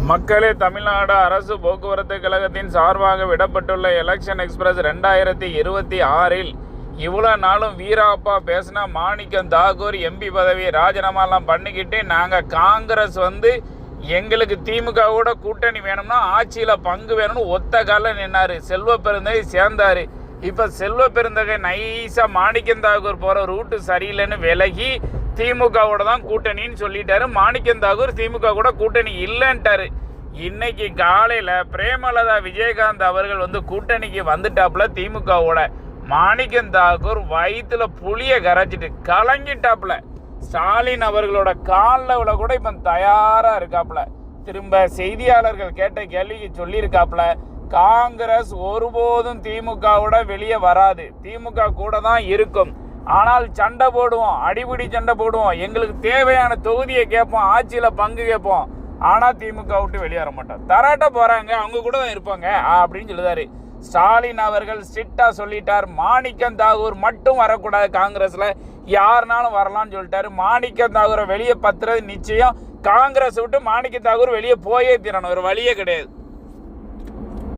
மக்களே, தமிழ்நாடு அரசு போக்குவரத்து கழகத்தின் சார்பாக விடப்பட்டுள்ள எலெக்ஷன் எக்ஸ்பிரஸ் 2026 இவ்வளோ நாளும் வீராப்பா பேசினா மாணிக்கம் தாக்கூர் எம்பி பதவியை ராஜினாமாலாம் பண்ணிக்கிட்டு நாங்கள் காங்கிரஸ் எங்களுக்கு திமுகவோட கூட்டணி வேணும்னா ஆட்சியில் பங்கு வேணும்னு ஒத்த காலில் நின்னார். செல்வ பெருந்தகை சேர்ந்தார். இப்போ செல்வ பெருந்தகை நைஸாக மாணிக்கம் தாக்கூர் போகிற ரூட்டு சரியில்லைன்னு விலகி திமுகவோட தான் கூட்டணின்னு சொல்லிட்டாரு. மாணிக்கம் தாக்கூர் திமுக கூட கூட்டணி இல்லைன்ட்டாரு. இன்னைக்கு காலையில் பிரேமலதா விஜயகாந்த் அவர்கள் கூட்டணிக்கு வந்துட்டாப்புல திமுகவோட. மாணிக்கம் தாக்கூர் வயிற்றுல புளிய கரைச்சிட்டு கலங்கிட்டாப்புல. ஸ்டாலின் அவர்களோட காலில் கூட இப்போ தயாராக இருக்காப்புல. திரும்ப செய்தியாளர்கள் கேட்ட கேள்விக்கு சொல்லியிருக்காப்புல, காங்கிரஸ் ஒருபோதும் திமுகவோட வெளியே வராது, திமுக கூட தான் இருக்கும். ஆனால் சண்டை போடுவோம், அடிபிடி சண்டை போடுவோம், எங்களுக்கு தேவையான தொகுதியை கேட்போம், ஆட்சியில் பங்கு கேட்போம். ஆனால் திமுக விட்டு வெளியேற மாட்டோம். தராட்ட போகிறாங்க, அவங்க கூட தான் இருப்பாங்க அப்படின்னு சொல்லுதாரு. ஸ்டாலின் அவர்கள் ஸ்ட்ரிக்டாக சொல்லிட்டார், மாணிக்கம் தாக்கூர் மட்டும் வரக்கூடாது, காங்கிரஸில் யாருனாலும் வரலாம்னு சொல்லிட்டாரு. மாணிக்கம் தாக்கூரை வெளியே பத்துறது நிச்சயம். காங்கிரஸ் விட்டு மாணிக்கம் தாக்கூர் வெளியே போயே தீரணும், ஒரு வழியே கிடையாது.